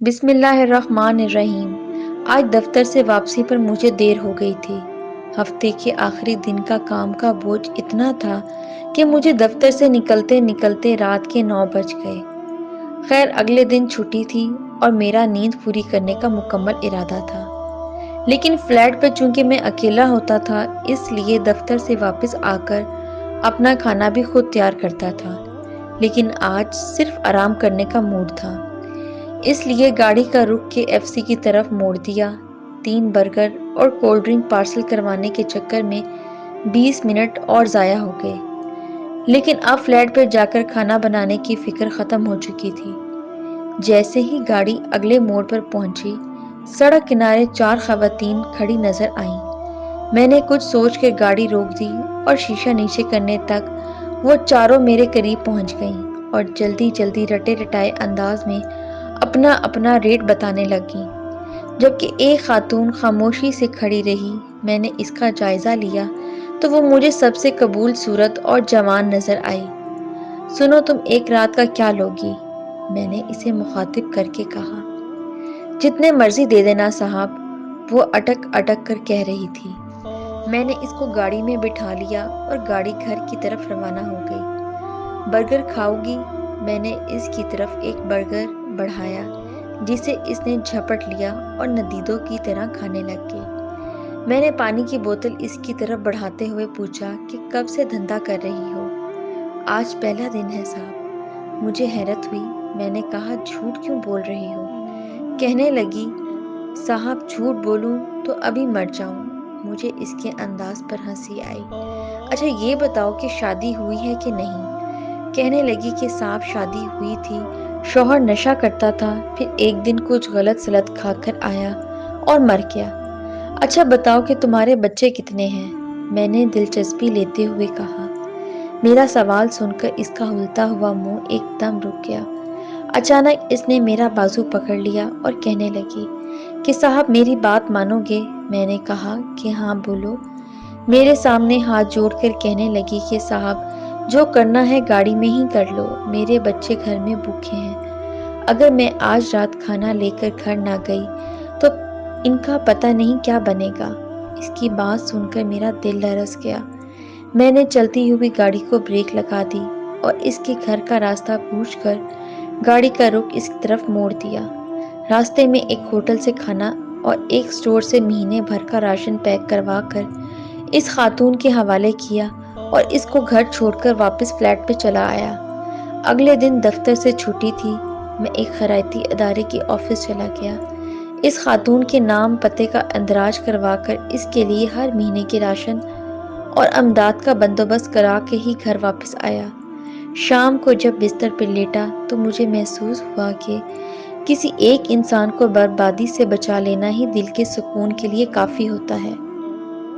بسم اللہ الرحمن الرحیم۔ آج دفتر سے واپسی پر مجھے دیر ہو گئی تھی۔ ہفتے کے آخری دن کا کام کا بوجھ اتنا تھا کہ مجھے دفتر سے نکلتے نکلتے رات کے 9 بج گئے۔ خیر اگلے دن چھٹی تھی اور میرا نیند پوری کرنے کا مکمل ارادہ تھا، لیکن فلیٹ پر چونکہ میں اکیلا ہوتا تھا اس لیے دفتر سے واپس آ کر اپنا کھانا بھی خود تیار کرتا تھا، لیکن آج صرف آرام کرنے کا موڈ تھا، اس لیے گاڑی کا رخ کے ایف سی کی طرف موڑ دیا۔ 3 برگر اور کولڈ ڈرنک پارسل کروانے کے چکر میں 20 منٹ اور ضائع ہو گئے، لیکن اب فلیٹ پر جا کر کھانا بنانے کی فکر ختم ہو چکی تھی۔ جیسے ہی گاڑی اگلے موڑ پر پہنچی، سڑک کنارے 4 خواتین کھڑی نظر آئیں۔ میں نے کچھ سوچ کر گاڑی روک دی اور شیشہ نیچے کرنے تک وہ چاروں میرے قریب پہنچ گئیں اور جلدی جلدی رٹے رٹائے انداز میں اپنا اپنا ریٹ بتانے لگیں، جبکہ ایک خاتون خاموشی سے کھڑی رہی۔ میں نے اس کا جائزہ لیا تو وہ مجھے سب سے قبول صورت اور جوان نظر آئی۔ سنو، تم ایک رات کا کیا لوگی؟ میں نے اسے مخاطب کر کے کہا۔ جتنے مرضی دے دینا صاحب، وہ اٹک اٹک کر کہہ رہی تھی۔ میں نے اس کو گاڑی میں بٹھا لیا اور گاڑی گھر کی طرف روانہ ہو گئی۔ برگر کھاؤ گی؟ میں نے اس کی طرف ایک برگر بڑھایا جسے اس نے جھپٹ لیا اور ندیدوں کی طرح کھانے لگ گئی۔ میں نے پانی کی بوتل اس کی طرف بڑھاتے ہوئے پوچھا کہ کب سے دھندا کر رہی ہو؟ آج پہلا دن ہے صاحب۔ مجھے حیرت ہوئی۔ میں نے کہا جھوٹ کیوں بول رہی ہو؟ کہنے لگی صاحب جھوٹ بولوں تو ابھی مر جاؤں۔ مجھے اس کے انداز پر ہنسی آئی۔ اچھا یہ بتاؤ کہ شادی ہوئی ہے کہ نہیں؟ کہنے لگی کہ صاحب شادی ہوئی تھی، شوہر نشہ کرتا تھا، پھر ایک دن کچھ غلط سلط کھا کر آیا اور مر گیا۔ اچھا بتاؤ کہ تمہارے بچے کتنے ہیں؟ میں نے دلچسپی لیتے ہوئے کہا۔ میرا سوال سن کر اس کا ہلتا ہوا منہ ایک دم رک گیا۔ اچانک اس نے میرا بازو پکڑ لیا اور کہنے لگی کہ صاحب میری بات مانو گے؟ میں نے کہا کہ ہاں بولو۔ میرے سامنے ہاتھ جوڑ کر کہنے لگی کہ صاحب جو کرنا ہے گاڑی میں ہی کر لو، میرے بچے گھر میں بھوکے ہیں، اگر میں آج رات کھانا لے کر گھر نہ گئی تو ان کا پتہ نہیں کیا بنے گا۔ اس کی بات سن کر میرا دل لرز گیا۔ میں نے چلتی ہوئی گاڑی کو بریک لگا دی اور اس کے گھر کا راستہ پوچھ کر گاڑی کا رخ اس کی طرف موڑ دیا۔ راستے میں ایک ہوٹل سے کھانا اور ایک سٹور سے مہینے بھر کا راشن پیک کروا کر اس خاتون کے حوالے کیا اور اس کو گھر چھوڑ کر واپس فلیٹ پہ چلا آیا۔ اگلے دن دفتر سے چھٹی تھی، میں ایک خیراتی ادارے کے آفس چلا گیا۔ اس خاتون کے نام پتے کا اندراج کروا کر اس کے لیے ہر مہینے کے راشن اور امداد کا بندوبست کرا کے ہی گھر واپس آیا۔ شام کو جب بستر پر لیٹا تو مجھے محسوس ہوا کہ کسی ایک انسان کو بربادی سے بچا لینا ہی دل کے سکون کے لیے کافی ہوتا ہے۔